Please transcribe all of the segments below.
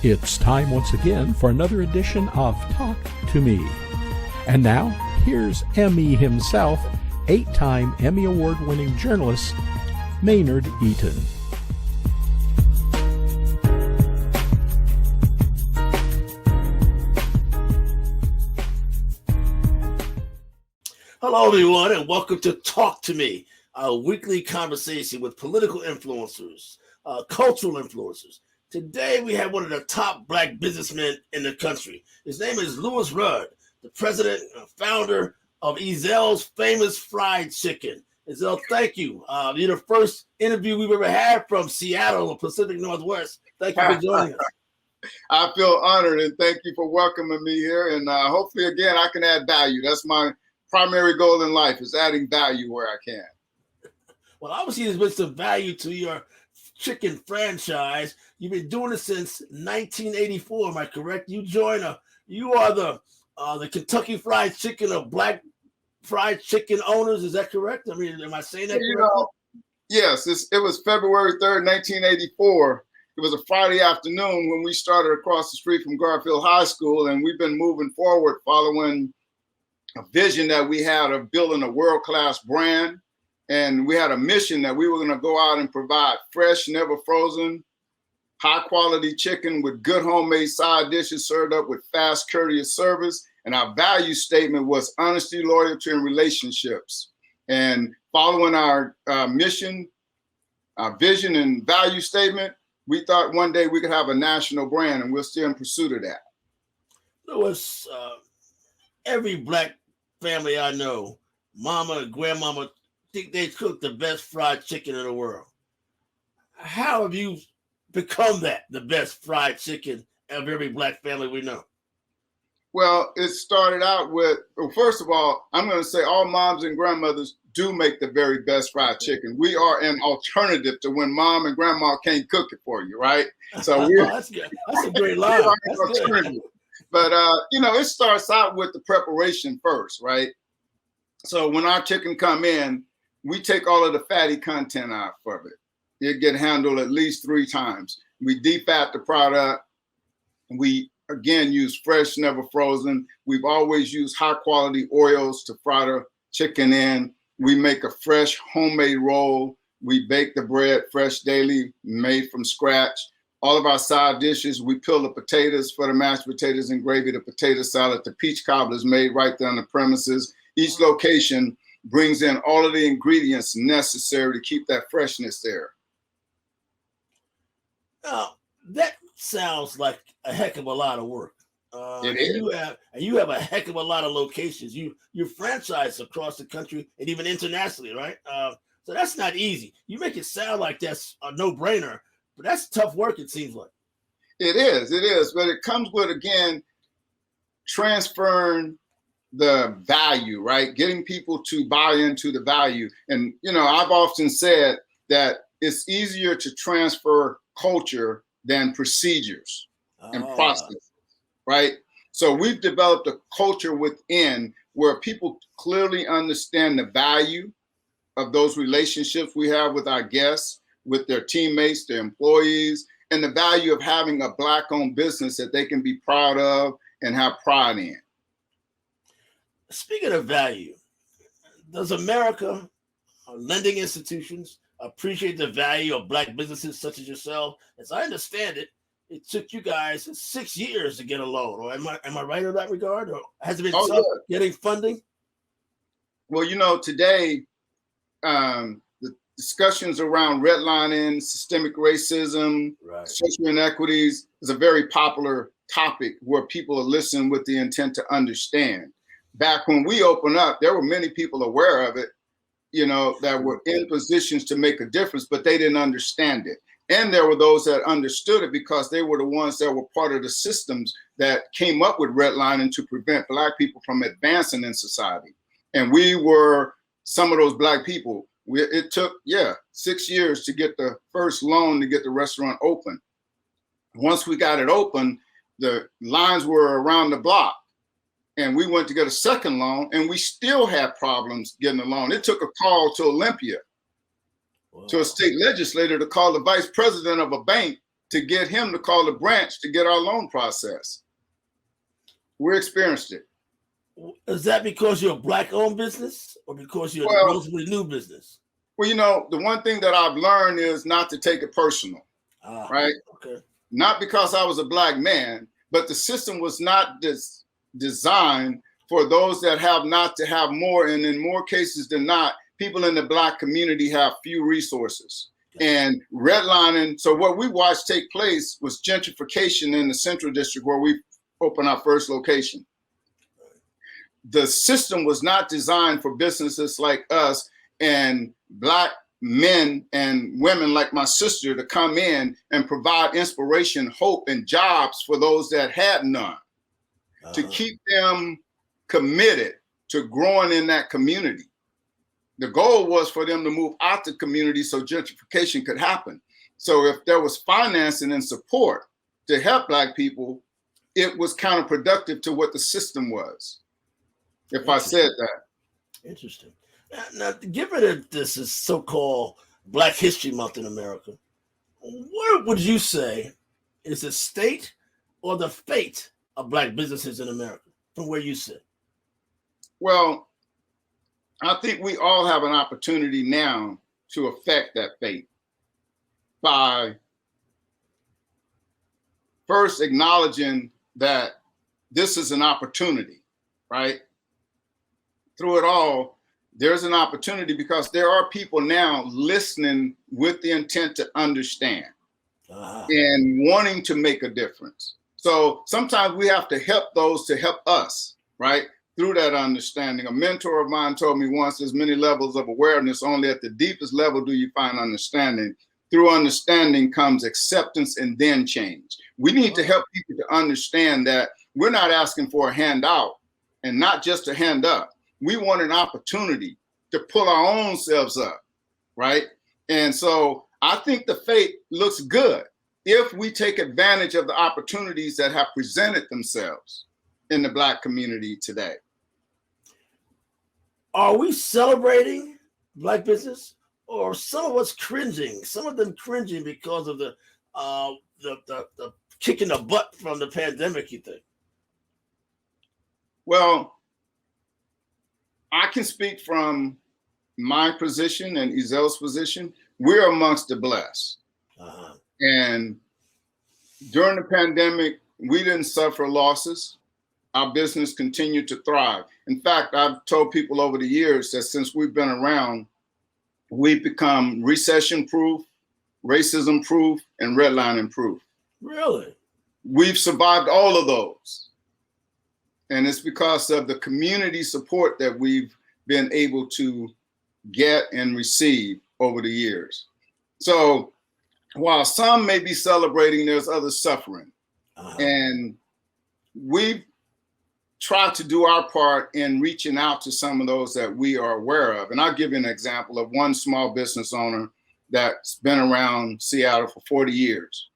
It's time once again for another edition of Talk to Me. And now, here's Emmy himself, 8-time Emmy Award-winning journalist, Maynard Eaton. Hello, everyone, and welcome to Talk to Me, a weekly conversation with political influencers, cultural influencers. Today, we have one of the top Black businessmen in the country. His name is Louis Rudd, the president and founder of Ezell's famous fried chicken. Ezell, thank you. You're the first interview we've ever had from Seattle, the Pacific Northwest. Thank you for joining us. I feel honored, and thank you for welcoming me here. And hopefully, again, I can add value. That's my primary goal in life, is adding value where I can. Well, obviously, there's been some value to your chicken franchise. You've been doing it since 1984. Am I correct? You are the Kentucky Fried Chicken of Black fried chicken owners. Is that correct? I mean, am I saying that correctly? Yes, it was February 3rd, 1984. It was a Friday afternoon when we started across the street from Garfield High School, and we've been moving forward following a vision that we had of building a world-class brand. And we had a mission that we were going to go out and provide fresh, never frozen, high-quality chicken with good homemade side dishes served up with fast, courteous service. And our value statement was honesty, loyalty, and relationships. And following our mission, our vision and value statement, we thought one day we could have a national brand, and we're still in pursuit of that. Louis, every Black family I know, mama and grandmama, think they cook the best fried chicken in the world. How have you become the best fried chicken of every Black family we know? Well, it started out with, first of all, I'm going to say all moms and grandmothers do make the very best fried chicken. We are an alternative to when mom and grandma can't cook it for you, right? So that's good. That's a great line. But, it starts out with the preparation first, right? So when our chicken come in, we take all of the fatty content out of it. It get handled at least 3 times. We defat the product. We, again, use fresh, never frozen. We've always used high quality oils to fry the chicken in. We make a fresh homemade roll. We bake the bread fresh daily, made from scratch. All of our side dishes, we peel the potatoes for the mashed potatoes and gravy, the potato salad, the peach cobbler is made right there on the premises. Each location brings in all of the ingredients necessary to keep that freshness there. Now, that sounds like a heck of a lot of work. It is. You have a heck of a lot of locations. You franchise across the country and even internationally, right? So that's not easy. You make it sound like that's a no-brainer, but that's tough work, it seems like. It is. But it comes with, again, transferring the value, right? Getting people to buy into the value. And, I've often said that it's easier to transfer culture than procedures and processes, right? So we've developed a culture within where people clearly understand the value of those relationships we have with our guests, with their teammates, their employees, and the value of having a Black-owned business that they can be proud of and have pride in. Speaking of value, does America, lending institutions, appreciate the value of Black businesses such as yourself? As I understand it, it took you guys 6 years to get a loan. Or am I right in that regard? Or has it been tough getting funding? Well, today, the discussions around redlining, systemic racism, right, social inequities is a very popular topic where people are listening with the intent to understand. Back when we opened up, there were many people aware of it, that were in positions to make a difference, but they didn't understand it. And there were those that understood it because they were the ones that were part of the systems that came up with redlining to prevent Black people from advancing in society. And we were some of those Black people. It took, 6 years to get the first loan to get the restaurant open. Once we got it open, the lines were around the block. And we went to get a second loan, and we still had problems getting a loan. It took a call to Olympia, to a state legislator, to call the vice president of a bank to get him to call the branch to get our loan process. We experienced it. Is that because you're a Black-owned business or because you're a relatively new business? Well, you know, the one thing that I've learned is not to take it personal, right? Okay. Not because I was a Black man, but the system was not designed for those that have not to have more. And in more cases than not, people in the Black community have few resources. And redlining. So what we watched take place was gentrification in the Central District, where we opened our first location. The system was not designed for businesses like us and Black men and women like my sister to come in and provide inspiration, hope, and jobs for those that had none, to keep them committed to growing in that community. The goal was for them to move out the community so gentrification could happen. So if there was financing and support to help Black people, it was counterproductive to what the system was, if I said that. Interesting. Now, given that this is so-called Black History Month in America, what would you say is the state or the fate of Black businesses in America from where you sit? Well, I think we all have an opportunity now to affect that fate by first acknowledging that this is an opportunity, right? Through it all, there's an opportunity because there are people now listening with the intent to understand and wanting to make a difference. So sometimes we have to help those to help us, right? Through that understanding. A mentor of mine told me once, there's many levels of awareness. Only at the deepest level do you find understanding. Through understanding comes acceptance and then change. We need to help people to understand that we're not asking for a handout and not just a hand up. We want an opportunity to pull our own selves up, right? And so I think the fate looks good if we take advantage of the opportunities that have presented themselves in the Black community today. Are we celebrating Black business, or some of us cringing? Some of them cringing because of the kicking the butt from the pandemic, you think? Well, I can speak from my position and Ezell's position. We're amongst the blessed. And during the pandemic, we didn't suffer losses. Our business continued to thrive. In fact, I've told people over the years that since we've been around, we've become recession-proof, racism-proof, and redlining-proof. Really? We've survived all of those. And it's because of the community support that we've been able to get and receive over the years. So while some may be celebrating, there's others suffering. And we've tried to do our part in reaching out to some of those that we are aware of. And I'll give you an example of one small business owner that's been around Seattle for 40 years.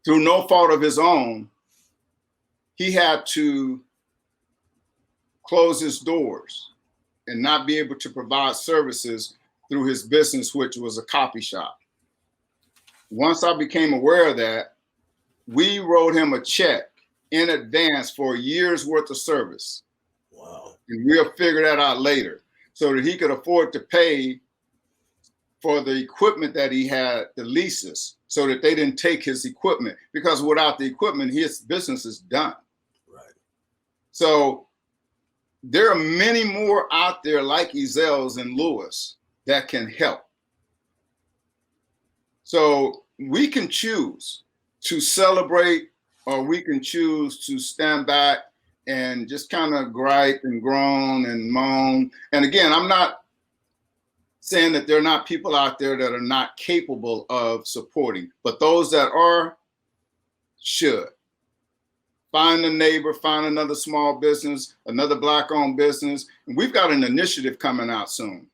Through no fault of his own, he had to close his doors and not be able to provide services through his business, which was a coffee shop. Once I became aware of that, we wrote him a check in advance for a year's worth of service. Wow. And we'll figure that out later so that he could afford to pay for the equipment that he had, the leases, so that they didn't take his equipment, because without the equipment, his business is done. Right. So there are many more out there like Ezell's and Lewis that can help. So we can choose to celebrate, or we can choose to stand back and just kind of gripe and groan and moan. And again, I'm not saying that there are not people out there that are not capable of supporting, but those that are should. Find a neighbor, find another small business, another Black-owned business. And we've got an initiative coming out soon.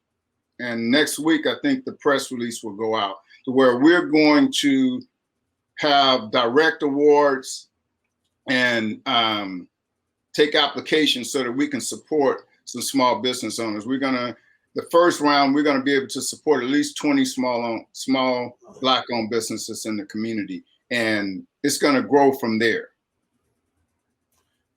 And next week, I think the press release will go out to where we're going to have direct awards and take applications so that we can support some small business owners. We're going to the first round, we're going to be able to support at least 20 small Black-owned businesses in the community, and it's going to grow from there.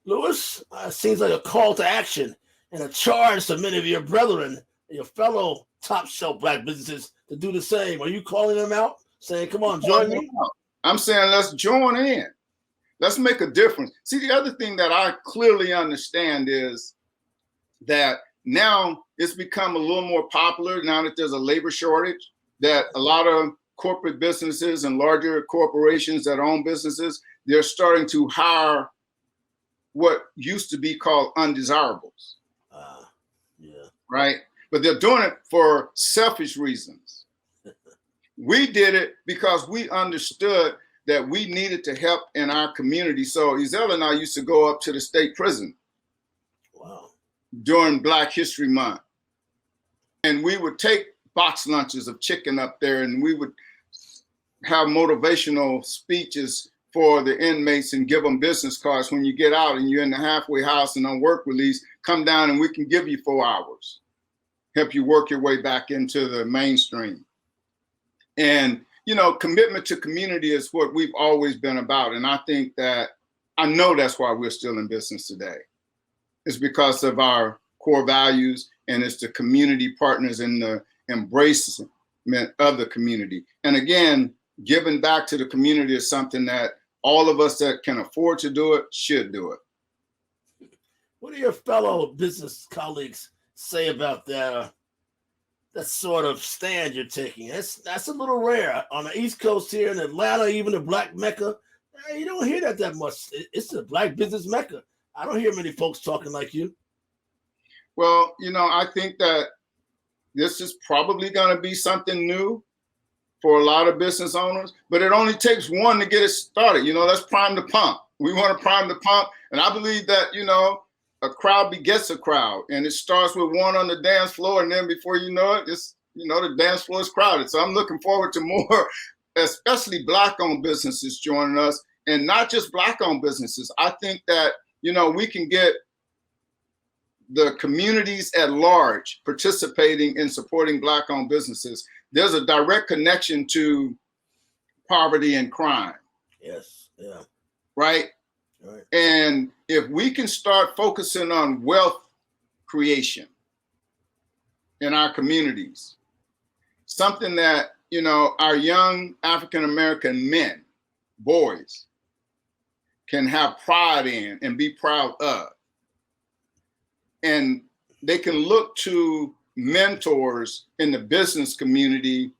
Lewis, seems like a call to action and a charge to many of your brethren, your fellow top shelf Black businesses to do the same. Are you calling them out, saying, come on, join me? I'm saying let's join in. Let's make a difference. See, the other thing that I clearly understand is that now it's become a little more popular now that there's a labor shortage, that a lot of corporate businesses and larger corporations that own businesses, they're starting to hire what used to be called undesirables. Yeah. Right? But they're doing it for selfish reasons. We did it because we understood that we needed to help in our community. So Ezell and I used to go up to the state prison. Wow. During Black History Month. And we would take box lunches of chicken up there, and we would have motivational speeches for the inmates and give them business cards. When you get out and you're in the halfway house and on work release, come down and we can give you 4 hours, help you work your way back into the mainstream. And, you know, commitment to community is what we've always been about. And I think that, I know that's why we're still in business today. It's because of our core values, and it's the community partners and the embracement of the community. And again, giving back to the community is something that all of us that can afford to do it should do it. What do your fellow business colleagues say about that sort of stand you're taking? That's a little rare on the East Coast here in Atlanta, even the Black Mecca. You don't hear that much. It's the Black business Mecca. I don't hear many folks talking like you. Well, you know, I think that this is probably going to be something new for a lot of business owners, but it only takes one to get it started. You know, let's prime the pump. We want to prime the pump. And I believe that, you know, a crowd begets a crowd, and it starts with one on the dance floor. And then before you know it, the dance floor is crowded. So I'm looking forward to more, especially Black-owned businesses joining us, and not just Black-owned businesses. I think that, you know, we can get the communities at large participating in supporting Black-owned businesses. There's a direct connection to poverty and crime. Yes. Yeah. Right? Right. And if we can start focusing on wealth creation in our communities, something that, you know, our young African-American men, boys, can have pride in and be proud of. And they can look to mentors in the business community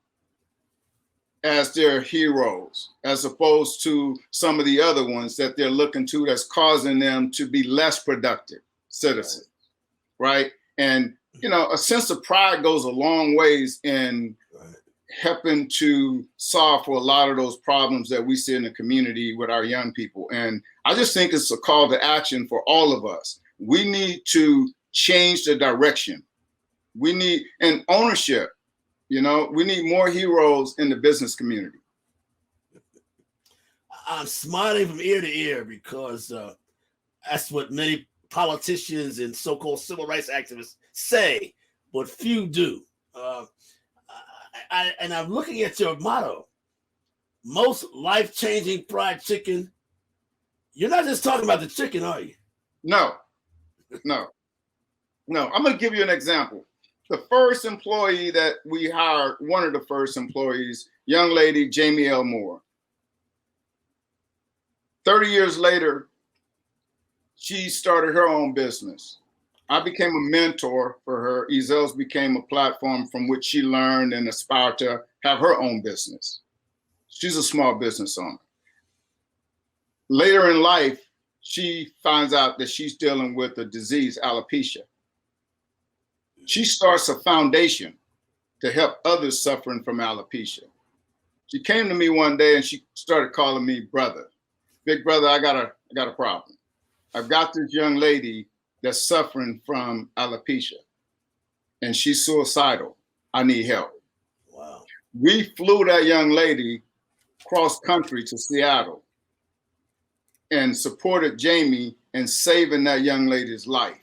as their heroes, as opposed to some of the other ones that they're looking to that's causing them to be less productive citizens, right? And, you know, a sense of pride goes a long ways in helping to solve for a lot of those problems that we see in the community with our young people. And I just think it's a call to action for all of us. We need to change the direction. We need an ownership. You know, we need more heroes in the business community. I'm smiling from ear to ear because that's what many politicians and so-called civil rights activists say, but few do. And I'm looking at your motto, most life-changing fried chicken. You're not just talking about the chicken, are you? No. I'm going to give you an example. The first employee that we hired, one of the first employees, young lady, Jamie L. Moore. 30 years later, she started her own business. I became a mentor for her. Ezell's became a platform from which she learned and aspired to have her own business. She's a small business owner. Later in life, she finds out that she's dealing with a disease, alopecia. She starts a foundation to help others suffering from alopecia. She came to me one day and she started calling me brother. Big brother, I got a problem. I've got this young lady that's suffering from alopecia and she's suicidal. I need help. Wow. We flew that young lady cross country to Seattle and supported Jamie in saving that young lady's life.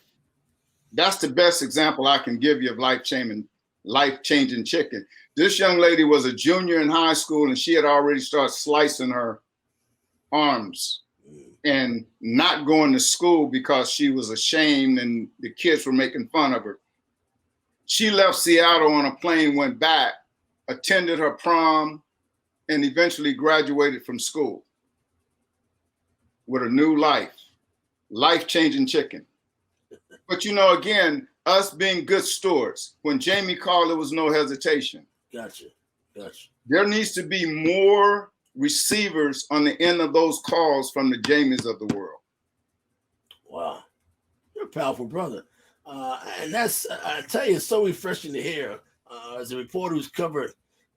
That's the best example I can give you of life-changing chicken. This young lady was a junior in high school, and she had already started slicing her arms and not going to school because she was ashamed and the kids were making fun of her. She left Seattle on a plane, went back, attended her prom, and eventually graduated from school with a new life-changing chicken. But again, us being good stewards, when Jamie called, there was no hesitation. Gotcha. There needs to be more receivers on the end of those calls from the Jamies of the world. Wow. You're a powerful brother. And that's, I tell you, it's so refreshing to hear. As a reporter who's covered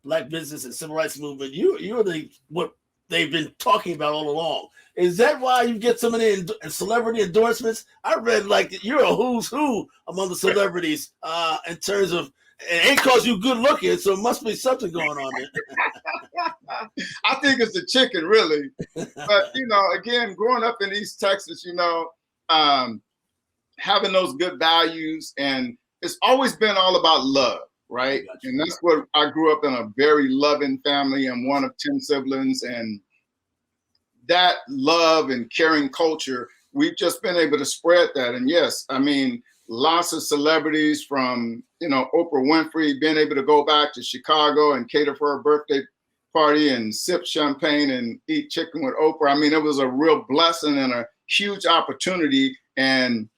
Black business and civil rights movement, you're what they've been talking about all along. Is that why you get so many celebrity endorsements? I read like you're a who's who among the celebrities in terms of, it ain't cause you good looking, so it must be something going on there. I think it's the chicken, really. But, again, growing up in East Texas, having those good values, and it's always been all about love, right? And that's what I grew up in, a very loving family. I'm one of 10 siblings, and that love and caring culture, we've just been able to spread that. And yes, I mean, lots of celebrities from, Oprah Winfrey being able to go back to Chicago and cater for her birthday party and sip champagne and eat chicken with Oprah. I mean, it was a real blessing and a huge opportunity. And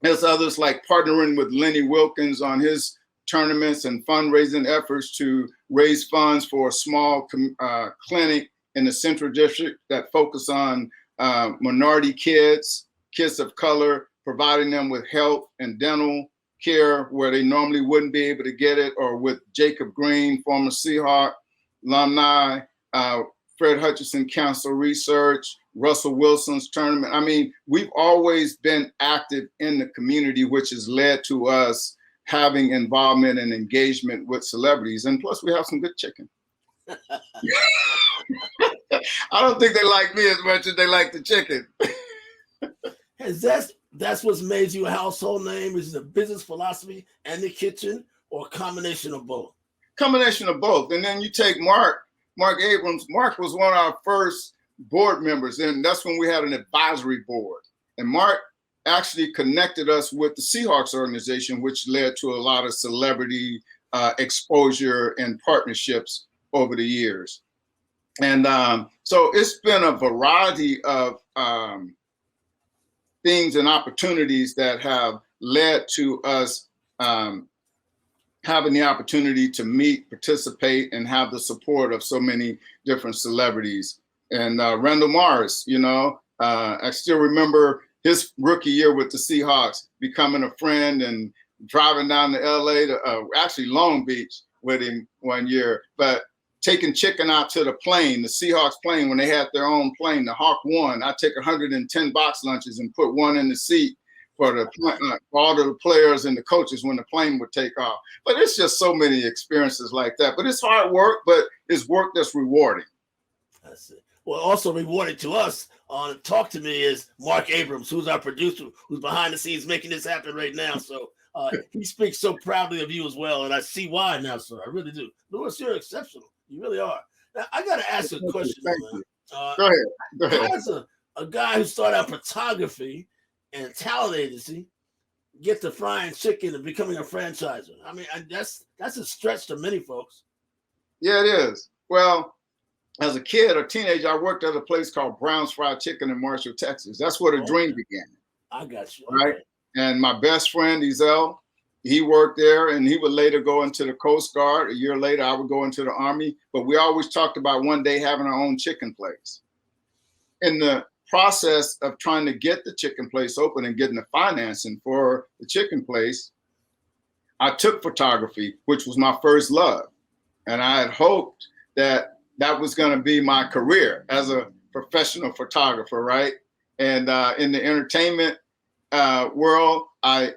there's others like partnering with Lenny Wilkins on his tournaments and fundraising efforts to raise funds for a small clinic in the Central District that focus on minority kids of color, providing them with health and dental care where they normally wouldn't be able to get it, or with Jacob Green, former Seahawk alumni, Fred Hutchinson Council Research, Russell Wilson's tournament. I mean, we've always been active in the community, which has led to us having involvement and engagement with celebrities. And plus, we have some good chicken. I don't think they like me as much as they like the chicken. That's what's made you a household name? Is it a business philosophy and the kitchen, or a combination of both? Combination of both. And then you take Mark Abrams. Mark was one of our first board members, and that's when we had an advisory board. And Mark actually connected us with the Seahawks organization, which led to a lot of celebrity exposure and partnerships over the years. And so it's been a variety of things and opportunities that have led to us having the opportunity to meet, participate, and have the support of so many different celebrities. And Randall Morris, I still remember his rookie year with the Seahawks, becoming a friend and driving down to LA to actually Long Beach with him one year, but taking chicken out to the plane, the Seahawks plane, when they had their own plane, the Hawk One. I take 110 box lunches and put one in the seat for all the players and the coaches when the plane would take off. But it's just so many experiences like that. But it's hard work, but it's work that's rewarding. That's it. Well, also rewarding to us on Talk to Me is Mark Abrams, who's our producer, who's behind the scenes making this happen right now. So he speaks so proudly of you as well, and I see why now, sir. I really do. Louis, you're exceptional. You really are. Now, I got to ask you a question. Go ahead. As a guy who started out photography and talent agency, get to frying chicken and becoming a franchiser. I mean, that's a stretch to many folks. Yeah, it is. Well, as a kid or teenager, I worked at a place called Brown's Fried Chicken in Marshall, Texas. That's where the dream began. I got you. Right. Okay. And my best friend, Ezell, he worked there, and he would later go into the Coast Guard. A year later, I would go into the Army. But we always talked about one day having our own chicken place. In the process of trying to get the chicken place open and getting the financing for the chicken place, I took photography, which was my first love. And I had hoped that that was going to be my career as a professional photographer, right? And in the entertainment world, I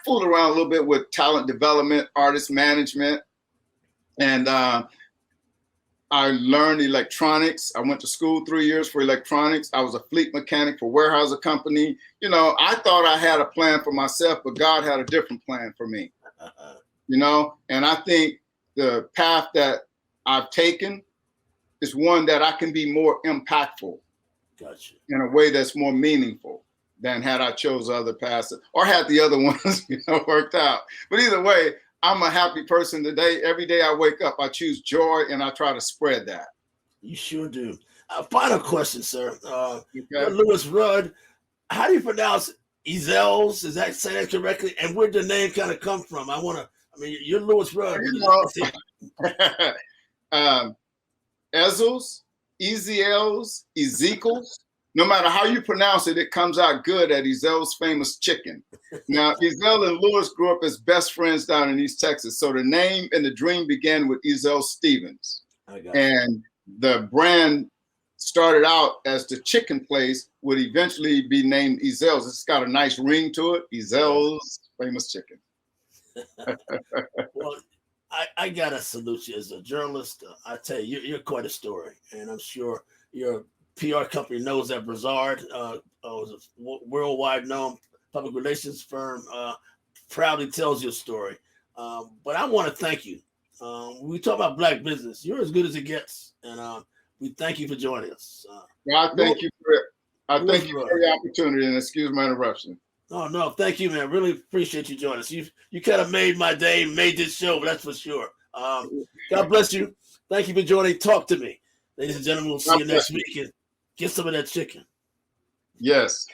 fooled around a little bit with talent development, artist management, and I learned electronics. I went to school 3 years for electronics. I was a fleet mechanic for Weyerhaeuser Company. You know, I thought I had a plan for myself, but God had a different plan for me. You know, and I think the path that I've taken is one that I can be more impactful. Gotcha. In a way that's more meaningful than had I chose other paths or had the other ones, you know, worked out. But either way, I'm a happy person today. Every day I wake up, I choose joy and I try to spread that. You sure do. Final question, sir. Okay. Lewis Rudd, how do you pronounce Ezell's? Is that say that correctly? And where'd the name kind of come from? You're Lewis Rudd. You know, Ezell's, Ezell's, Ezekiel's. No matter how you pronounce it, it comes out good at Ezell's Famous Chicken. Now, Ezell and Lewis grew up as best friends down in East Texas. So the name and the dream began with Ezell Stevens. And the brand started out as the chicken place, would eventually be named Ezell's. It's got a nice ring to it, Ezell's Famous Chicken. Well, I got to salute you as a journalist. I tell you, you're quite a story. And I'm sure your PR company knows that Brazard was a worldwide known public relations firm, proudly tells your story. But I want to thank you. We talk about Black business. You're as good as it gets. And we thank you for joining us. I thank you for it. I thank you for the opportunity, and excuse my interruption. Oh, no, thank you, man. Really appreciate you joining us. You kind of made my day, made this show, that's for sure. God bless you. Thank you for joining Talk to Me. Ladies and gentlemen, we'll see you next week and get some of that chicken. Yes.